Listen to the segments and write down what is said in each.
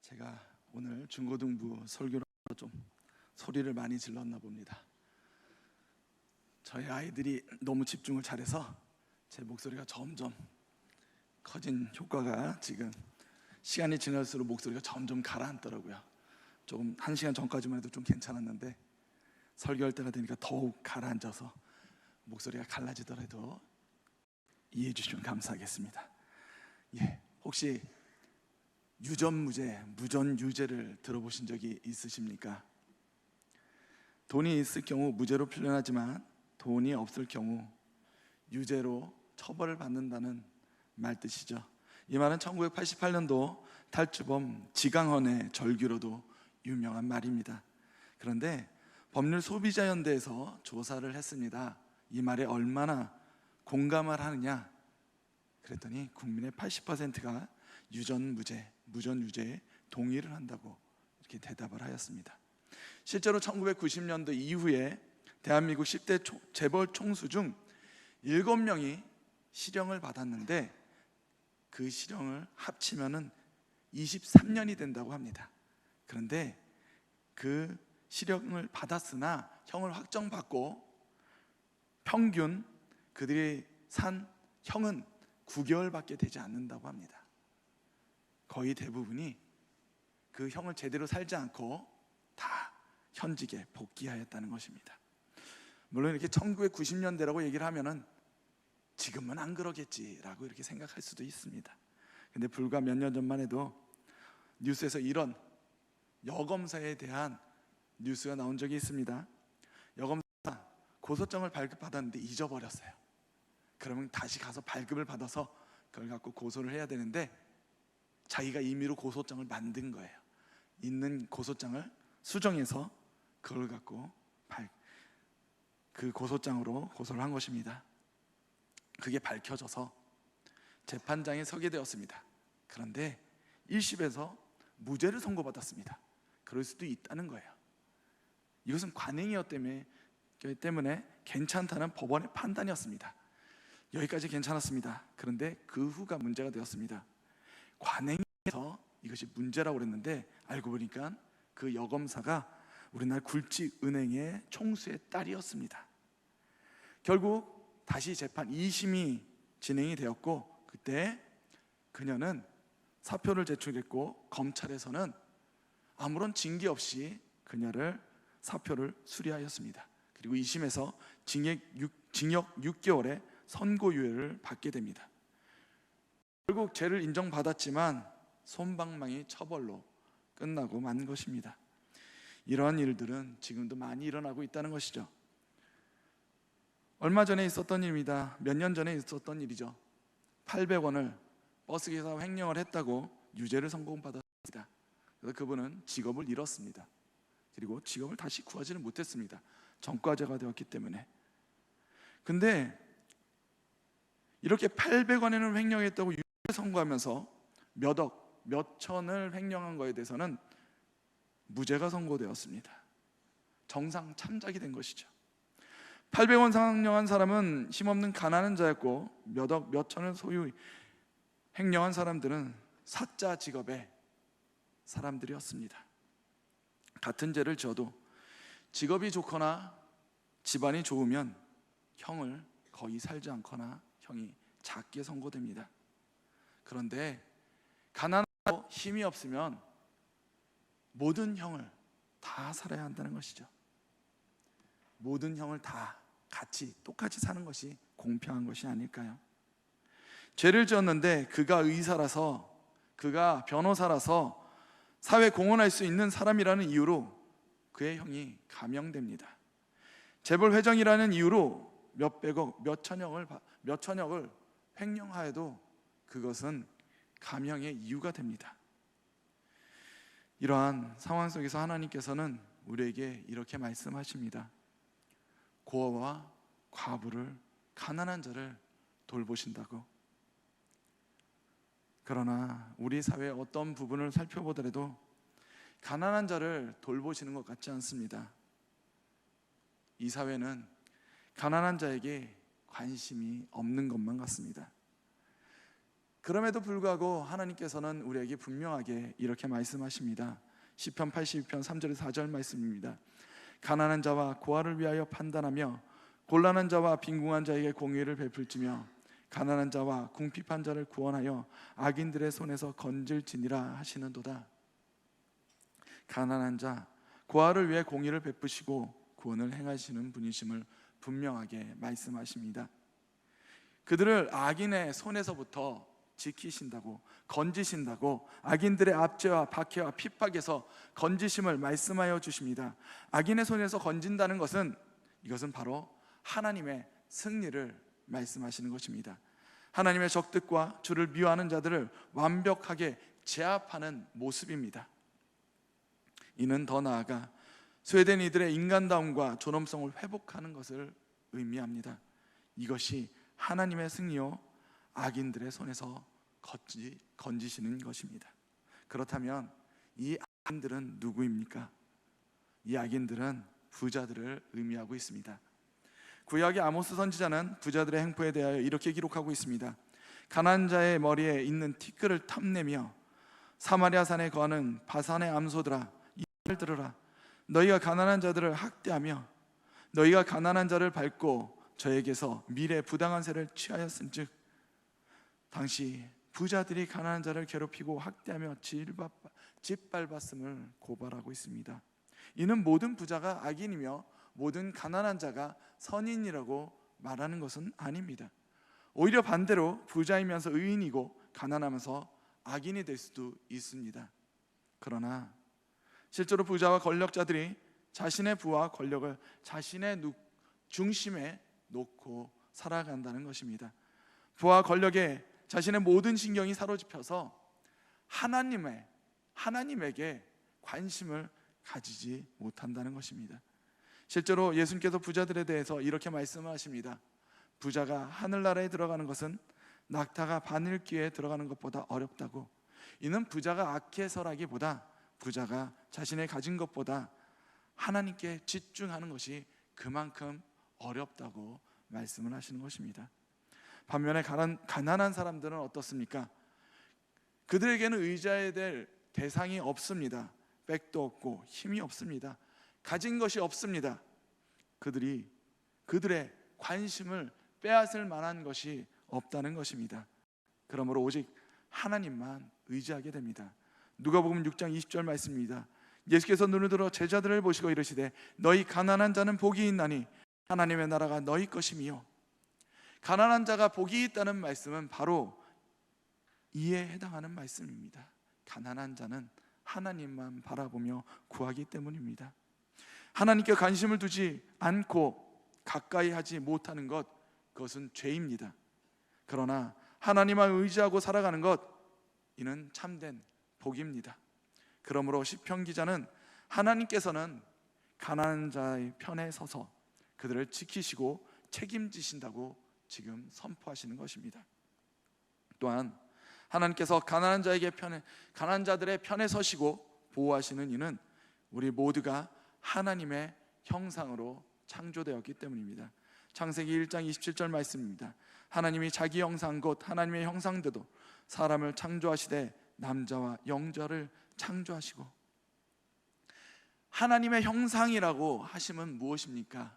제가 오늘 중고등부 설교로 좀 소리를 많이 질렀나 봅니다. 저희 아이들이 너무 집중을 잘해서 제 목소리가 점점 커진 효과가 지금 시간이 지날수록 목소리가 점점 가라앉더라고요. 조금 1시간 전까지만 해도 좀 괜찮았는데 설교할 때가 되니까 더욱 가라앉아서 목소리가 갈라지더라도 이해해 주시면 감사하겠습니다. 혹시 유전무죄, 무전유죄를 들어보신 적이 있으십니까? 돈이 있을 경우 무죄로 풀려나지만 돈이 없을 경우 유죄로 처벌을 받는다는 말 뜻이죠. 이 말은 1988년도 탈주범 지강헌의 절규로도 유명한 말입니다. 그런데 법률소비자연대에서 조사를 했습니다. 이 말에 얼마나 공감을 하느냐 그랬더니 국민의 80%가 유전무죄, 무전유죄에 동의를 한다고 이렇게 대답을 하였습니다. 실제로 1990년도 이후에 대한민국 10대 재벌 총수 중 7명이 실형을 받았는데 그 실형을 합치면은 23년이 된다고 합니다. 그런데 그 실형을 받았으나 형을 확정받고 평균 그들이 산 형은 9개월밖에 되지 않는다고 합니다. 거의 대부분이 그 형을 제대로 살지 않고 다 현직에 복귀하였다는 것입니다. 물론 이렇게 1990년대라고 얘기를 하면은 지금은 안 그러겠지라고 이렇게 생각할 수도 있습니다. 근데 불과 몇 년 전만 해도 뉴스에서 이런 여검사에 대한 뉴스가 나온 적이 있습니다. 여검사가 고소장을 발급받았는데 잊어버렸어요. 그러면 다시 가서 발급을 받아서 그걸 갖고 고소를 해야 되는데 자기가 임의로 고소장을 만든 거예요. 있는 고소장을 수정해서 그걸 갖고 그 고소장으로 고소를 한 것입니다. 그게 밝혀져서 재판장에 서게 되었습니다. 그런데 1심에서 무죄를 선고받았습니다. 그럴 수도 있다는 거예요. 이것은 관행이었기 때문에 괜찮다는 법원의 판단이었습니다. 여기까지 괜찮았습니다. 그런데 그 후가 문제가 되었습니다. 관행에서 이것이 문제라고 그랬는데 알고 보니까 그 여검사가 우리나라 굴직은행의 총수의 딸이었습니다. 결국 다시 재판 2심이 진행이 되었고 그때 그녀는 사표를 제출했고 검찰에서는 아무런 징계 없이 그녀를 사표를 수리하였습니다. 그리고 2심에서 징역 6개월의 선고유예를 받게 됩니다. 결국 죄를 인정받았지만 솜방망이 처벌로 끝나고 만 것입니다. 이러한 일들은 지금도 많이 일어나고 있다는 것이죠. 얼마 전에 있었던 일입니다. 몇 년 전에 있었던 일이죠. 800원을 버스기사 횡령을 했다고 유죄를 선고받았습니다. 그래서 그분은 직업을 잃었습니다. 그리고 직업을 다시 구하지는 못했습니다. 전과자가 되었기 때문에. 근데 이렇게 800원에는 횡령했다고 유죄를 선고하면서 몇억, 몇천을 횡령한 거에 대해서는 무죄가 선고되었습니다. 정상 참작이 된 것이죠. 800원 횡령한 사람은 힘없는 가난한 자였고 몇억, 몇천을 소유 횡령한 사람들은 사자 직업의 사람들이었습니다. 같은 죄를 지어도 직업이 좋거나 집안이 좋으면 형을 거의 살지 않거나 형이 작게 선고됩니다. 그런데 가난하고 힘이 없으면 모든 형을 다 살아야 한다는 것이죠. 모든 형을 다 같이 똑같이 사는 것이 공평한 것이 아닐까요? 죄를 지었는데 그가 의사라서 그가 변호사라서 사회 공헌할 수 있는 사람이라는 이유로 그의 형이 감형됩니다. 재벌 회장이라는 이유로 몇백억, 몇천억을 횡령하여도 그것은 감형의 이유가 됩니다. 이러한 상황 속에서 하나님께서는 우리에게 이렇게 말씀하십니다. 고아와 과부를, 가난한 자를 돌보신다고. 그러나 우리 사회의 어떤 부분을 살펴보더라도 가난한 자를 돌보시는 것 같지 않습니다. 이 사회는 가난한 자에게 관심이 없는 것만 같습니다. 그럼에도 불구하고 하나님께서는 우리에게 분명하게 이렇게 말씀하십니다. 시편 82편 3절에서 4절 말씀입니다. 가난한 자와 고아를 위하여 판단하며 곤란한 자와 빈궁한 자에게 공의를 베풀지며 가난한 자와 궁핍한 자를 구원하여 악인들의 손에서 건질지니라 하시는도다. 가난한 자, 고아를 위해 공의를 베푸시고 구원을 행하시는 분이심을 분명하게 말씀하십니다. 그들을 악인의 손에서부터 지키신다고, 건지신다고, 악인들의 압제와 박해와 핍박에서 건지심을 말씀하여 주십니다. 악인의 손에서 건진다는 것은, 이것은 바로 하나님의 승리를 말씀하시는 것입니다. 하나님의 적들과 주를 미워하는 자들을 완벽하게 제압하는 모습입니다. 이는 더 나아가 소외된 이들의 인간다움과 존엄성을 회복하는 것을 의미합니다. 이것이 하나님의 승리요 악인들의 손에서 건지시는 것입니다. 그렇다면 이 악인들은 누구입니까? 이 악인들은 부자들을 의미하고 있습니다. 구약의 아모스 선지자는 부자들의 행포에 대하여 이렇게 기록하고 있습니다. 가난한 자의 머리에 있는 티끌을 탐내며 사마리아 산에 거하는 바산의 암소들아, 이 말을 들으라. 너희가 가난한 자들을 학대하며 너희가 가난한 자를 밟고 저에게서 미래 부당한 세를 취하였은즉, 당시 부자들이 가난한 자를 괴롭히고 학대하며 짓밟았음을 고발하고 있습니다. 이는 모든 부자가 악인이며 모든 가난한 자가 선인이라고 말하는 것은 아닙니다. 오히려 반대로 부자이면서 의인이고 가난하면서 악인이 될 수도 있습니다. 그러나 실제로 부자와 권력자들이 자신의 부와 권력을 자신의 중심에 놓고 살아간다는 것입니다. 부와 권력에 자신의 모든 신경이 사로잡혀서 하나님에게 관심을 가지지 못한다는 것입니다. 실제로 예수님께서 부자들에 대해서 이렇게 말씀하십니다. 부자가 하늘나라에 들어가는 것은 낙타가 바늘귀에 들어가는 것보다 어렵다고. 이는 부자가 악해서라기보다 부자가 자신의 가진 것보다 하나님께 집중하는 것이 그만큼 어렵다고 말씀을 하시는 것입니다. 반면에 가난한 사람들은 어떻습니까? 그들에게는 의지해야 될 대상이 없습니다. 백도 없고 힘이 없습니다. 가진 것이 없습니다. 그들의 관심을 빼앗을 만한 것이 없다는 것입니다. 그러므로 오직 하나님만 의지하게 됩니다. 누가복음 6장 20절 말씀입니다. 예수께서 눈을 들어 제자들을 보시고 이르시되 너희 가난한 자는 복이 있나니 하나님의 나라가 너희 것임이요. 가난한 자가 복이 있다는 말씀은 바로 이에 해당하는 말씀입니다. 가난한 자는 하나님만 바라보며 구하기 때문입니다. 하나님께 관심을 두지 않고 가까이 하지 못하는 것, 그것은 죄입니다. 그러나 하나님만 의지하고 살아가는 것, 이는 참된 복입니다. 그러므로 시편 기자는 하나님께서는 가난한 자의 편에 서서 그들을 지키시고 책임지신다고 지금 선포하시는 것입니다. 또한 하나님께서 가난한 자들의 편에 서시고 보호하시는 이는 우리 모두가 하나님의 형상으로 창조되었기 때문입니다. 창세기 1장 27절 말씀입니다. 하나님이 자기 형상 곧 하나님의 형상대로 사람을 창조하시되 남자와 여자를 창조하시고. 하나님의 형상이라고 하시면 무엇입니까?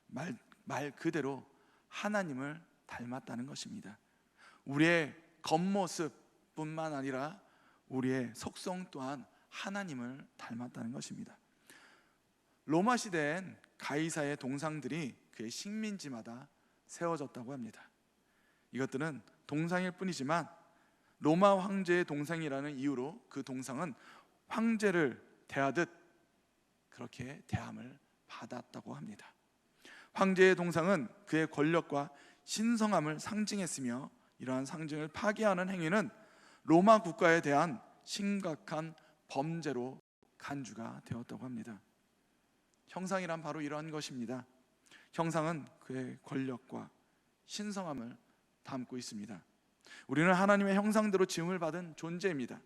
말 그대로 하나님을 닮았다는 것입니다. 우리의 겉모습뿐만 아니라 우리의 속성 또한 하나님을 닮았다는 것입니다. 로마 시대엔 가이사의 동상들이 그의 식민지마다 세워졌다고 합니다. 이것들은 동상일 뿐이지만 로마 황제의 동상이라는 이유로 그 동상은 황제를 대하듯 그렇게 대함을 받았다고 합니다. 황제의 동상은 그의 권력과 신성함을 상징했으며 이러한 상징을 파괴하는 행위는 로마 국가에 대한 심각한 범죄로 간주가 되었다고 합니다. 형상이란 바로 이러한 것입니다. 형상은 그의 권력과 신성함을 담고 있습니다. 우리는 하나님의 형상대로 지음을 받은 존재입니다.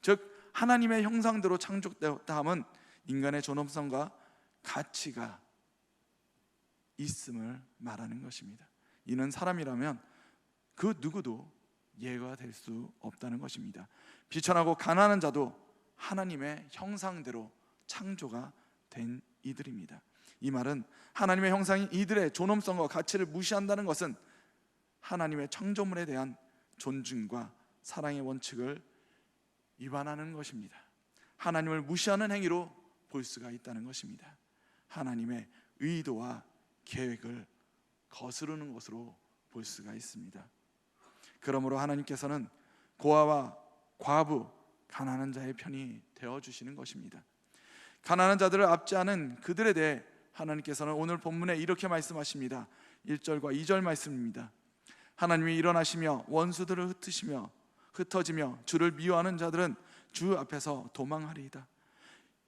즉 하나님의 형상대로 창조되었다 함은 인간의 존엄성과 가치가 있음을 말하는 것입니다. 이는 사람이라면 그 누구도 예가 될 수 없다는 것입니다. 비천하고 가난한 자도 하나님의 형상대로 창조가 된 이들입니다. 이 말은 하나님의 형상인 이들의 존엄성과 가치를 무시한다는 것은 하나님의 창조물에 대한 존중과 사랑의 원칙을 위반하는 것입니다. 하나님을 무시하는 행위로 볼 수가 있다는 것입니다. 하나님의 의도와 계획을 거스르는 것으로 볼 수가 있습니다. 그러므로 하나님께서는 고아와 과부, 가난한 자의 편이 되어주시는 것입니다. 가난한 자들을 압제하는 그들에 대해 하나님께서는 오늘 본문에 이렇게 말씀하십니다. 1절과 2절 말씀입니다. 하나님이 일어나시며 원수들을 흩어지며 주를 미워하는 자들은 주 앞에서 도망하리이다.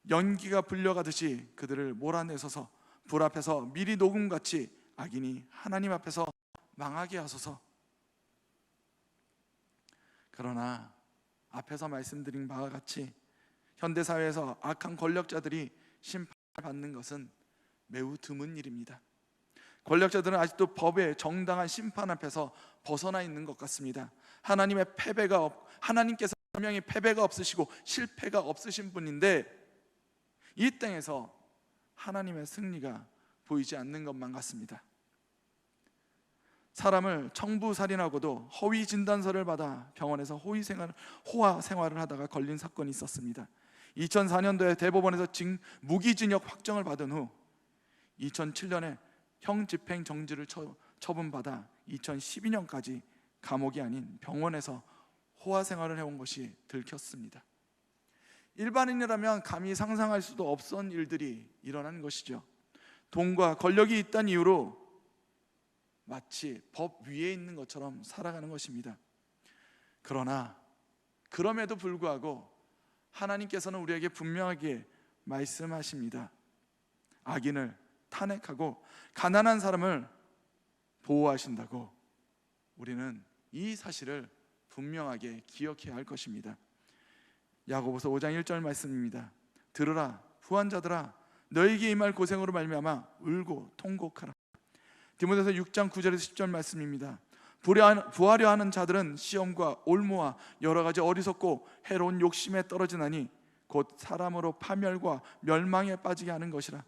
연기가 불려가듯이 그들을 몰아내소서. 불 앞에서 미리 녹음같이 악인이 하나님 앞에서 망하게 하소서. 그러나 앞에서 말씀드린 바와 같이 현대사회에서 악한 권력자들이 심판받는 것은 매우 드문 일입니다. 권력자들은 아직도 법의 정당한 심판 앞에서 벗어나 있는 것 같습니다. 하나님께서 분명히 패배가 없으시고 실패가 없으신 분인데 이 땅에서 하나님의 승리가 보이지 않는 것만 같습니다. 사람을 청부살인하고도 허위 진단서를 받아 병원에서 호화 생활을 하다가 걸린 사건이 있었습니다. 2004년도에 대법원에서 무기징역 확정을 받은 후 2007년에 형집행 정지를 처분받아 2012년까지 감옥이 아닌 병원에서 호화 생활을 해온 것이 들켰습니다. 일반인이라면 감히 상상할 수도 없었던 일들이 일어난 것이죠. 돈과 권력이 있다는 이유로 마치 법 위에 있는 것처럼 살아가는 것입니다. 그러나 그럼에도 불구하고 하나님께서는 우리에게 분명하게 말씀하십니다. 악인을 탄핵하고 가난한 사람을 보호하신다고 우리는 이 사실을 분명하게 기억해야 할 것입니다. 야고보서 5장 1절 말씀입니다. 들으라 후한자들아 너에게 임할 고생으로 말미암아 울고 통곡하라. 디모데서 6장 9절에서 10절 말씀입니다. 부하려 하는 자들은 시험과 올무와 여러 가지 어리석고 해로운 욕심에 떨어지나니 곧 사람으로 파멸과 멸망에 빠지게 하는 것이라.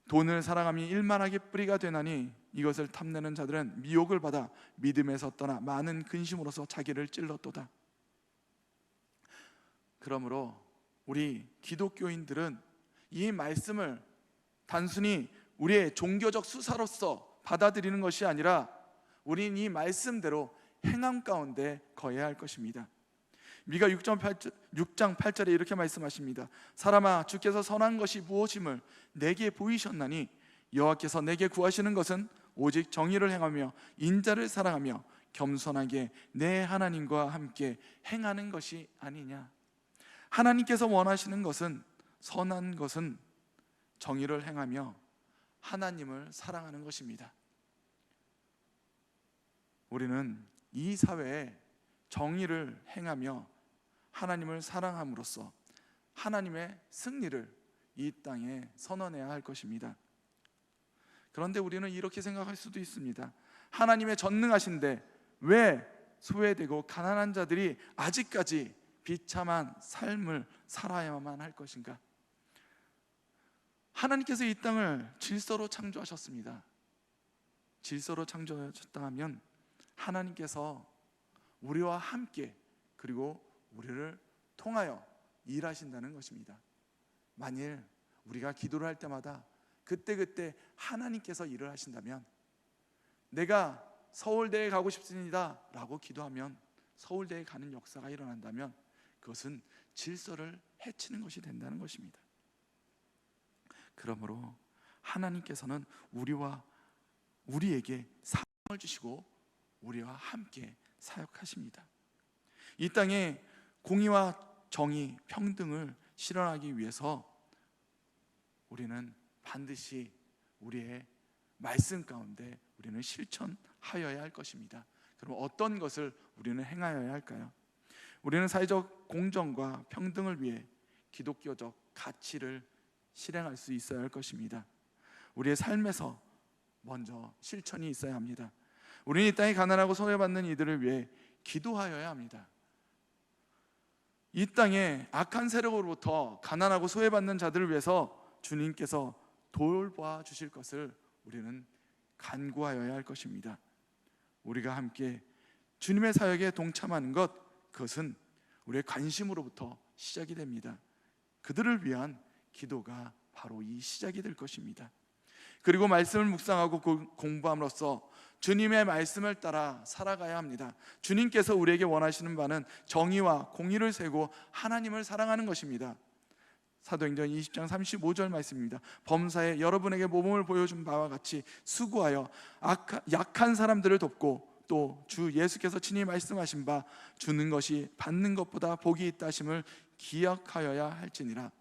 돈을 사랑함이 일만하게 뿌리가 되나니 이것을 탐내는 자들은 미혹을 받아 믿음에서 떠나 많은 근심으로서 자기를 찔렀도다. 그러므로 우리 기독교인들은 이 말씀을 단순히 우리의 종교적 수사로서 받아들이는 것이 아니라 우리는 이 말씀대로 행함 가운데 거해야 할 것입니다. 미가 6장 8절에 이렇게 말씀하십니다. 사람아 주께서 선한 것이 무엇임을 내게 보이셨나니 여호와께서 내게 구하시는 것은 오직 정의를 행하며 인자를 사랑하며 겸손하게 내 하나님과 함께 행하는 것이 아니냐. 하나님께서 원하시는 것은 선한 것은 정의를 행하며 하나님을 사랑하는 것입니다. 우리는 이 사회에 정의를 행하며 하나님을 사랑함으로써 하나님의 승리를 이 땅에 선언해야 할 것입니다. 그런데 우리는 이렇게 생각할 수도 있습니다. 하나님의 전능하신데 왜 소외되고 가난한 자들이 아직까지 비참한 삶을 살아야만 할 것인가? 하나님께서 이 땅을 질서로 창조하셨습니다. 질서로 창조하셨다 하면 하나님께서 우리와 함께 그리고 우리를 통하여 일하신다는 것입니다. 만일 우리가 기도를 할 때마다 그때그때 하나님께서 일을 하신다면, 내가 서울대에 가고 싶습니다 라고 기도하면 서울대에 가는 역사가 일어난다면 그것은 질서를 해치는 것이 된다는 것입니다. 그러므로 하나님께서는 우리에게 사랑을 주시고 우리와 함께 사역하십니다. 이 땅에 공의와 정의, 평등을 실현하기 위해서 우리는 반드시 우리의 말씀 가운데 우리는 실천하여야 할 것입니다. 그럼 어떤 것을 우리는 행하여야 할까요? 우리는 사회적 공정과 평등을 위해 기독교적 가치를 실행할 수 있어야 할 것입니다. 우리의 삶에서 먼저 실천이 있어야 합니다. 우리는 이 땅에 가난하고 손해받는 이들을 위해 기도하여야 합니다. 이 땅에 악한 세력으로부터 가난하고 소외받는 자들을 위해서 주님께서 돌봐 주실 것을 우리는 간구하여야 할 것입니다. 우리가 함께 주님의 사역에 동참하는 것, 그것은 우리의 관심으로부터 시작이 됩니다. 그들을 위한 기도가 바로 이 시작이 될 것입니다. 그리고 말씀을 묵상하고 공부함으로써 주님의 말씀을 따라 살아가야 합니다. 주님께서 우리에게 원하시는 바는 정의와 공의를 세우고 하나님을 사랑하는 것입니다. 사도행전 20장 35절 말씀입니다. 범사에 여러분에게 모범을 보여준 바와 같이 수고하여 약한 사람들을 돕고 또 주 예수께서 친히 말씀하신 바 주는 것이 받는 것보다 복이 있다 하심을 기억하여야 할지니라.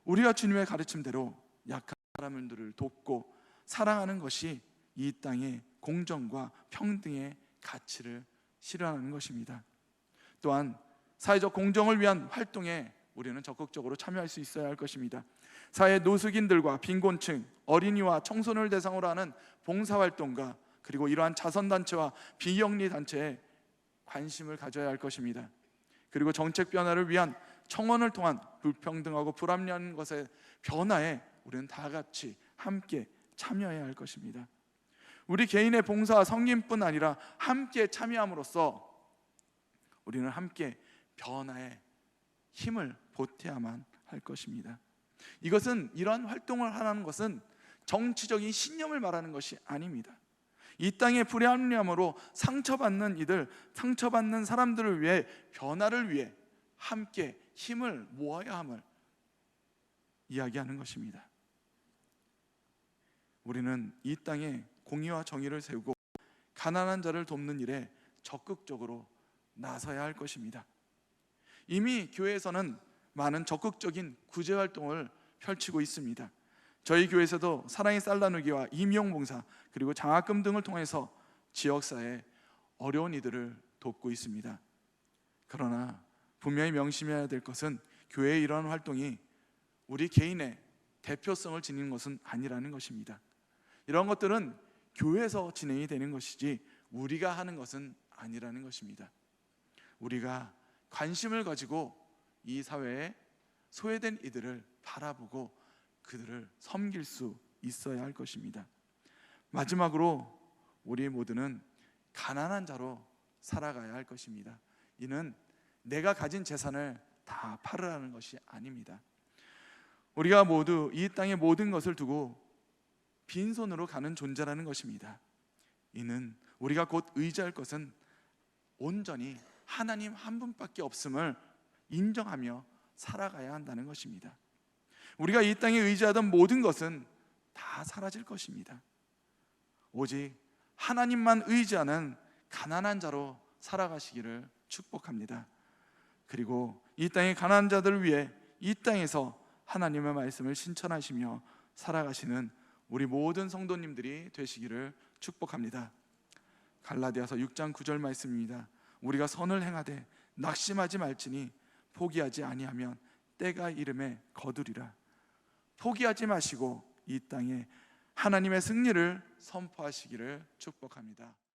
우리가 주님의 가르침대로 약한 사람들을 돕고 사랑하는 것이 이 땅의 공정과 평등의 가치를 실현하는 것입니다. 또한 사회적 공정을 위한 활동에 우리는 적극적으로 참여할 수 있어야 할 것입니다. 사회 노숙인들과 빈곤층, 어린이와 청소년을 대상으로 하는 봉사활동과 그리고 이러한 자선단체와 비영리단체에 관심을 가져야 할 것입니다. 그리고 정책 변화를 위한 청원을 통한 불평등하고 불합리한 것의 변화에 우리는 다 같이 함께 참여해야 할 것입니다. 우리 개인의 봉사와 섬김뿐 아니라 함께 참여함으로써 우리는 함께 변화에 힘을 보태야만 할 것입니다. 이러한 활동을 하는 것은 정치적인 신념을 말하는 것이 아닙니다. 이 땅의 불합리함으로 상처받는 상처받는 사람들을 위해, 변화를 위해 함께 힘을 모아야 함을 이야기하는 것입니다. 우리는 이 땅에 공의와 정의를 세우고 가난한 자를 돕는 일에 적극적으로 나서야 할 것입니다. 이미 교회에서는 많은 적극적인 구제 활동을 펼치고 있습니다. 저희 교회에서도 사랑의 쌀 나누기와 임용봉사 그리고 장학금 등을 통해서 지역사회의 어려운 이들을 돕고 있습니다. 그러나 분명히 명심해야 될 것은 교회의 이러한 활동이 우리 개인의 대표성을 지니는 것은 아니라는 것입니다. 이런 것들은 교회에서 진행이 되는 것이지 우리가 하는 것은 아니라는 것입니다. 우리가 관심을 가지고 이 사회에 소외된 이들을 바라보고 그들을 섬길 수 있어야 할 것입니다. 마지막으로 우리 모두는 가난한 자로 살아가야 할 것입니다. 이는 내가 가진 재산을 다 팔으라는 것이 아닙니다. 우리가 모두 이 땅의 모든 것을 두고 빈손으로 가는 존재라는 것입니다. 이는 우리가 곧 의지할 것은 온전히 하나님 한 분밖에 없음을 인정하며 살아가야 한다는 것입니다. 우리가 이 땅에 의지하던 모든 것은 다 사라질 것입니다. 오직 하나님만 의지하는 가난한 자로 살아가시기를 축복합니다. 그리고 이 땅의 가난한 자들을 위해 이 땅에서 하나님의 말씀을 실천하시며 살아가시는 우리 모든 성도님들이 되시기를 축복합니다. 갈라디아서 6장 9절 말씀입니다. 우리가 선을 행하되 낙심하지 말지니 포기하지 아니하면 때가 이름에 거두리라. 포기하지 마시고 이 땅에 하나님의 승리를 선포하시기를 축복합니다.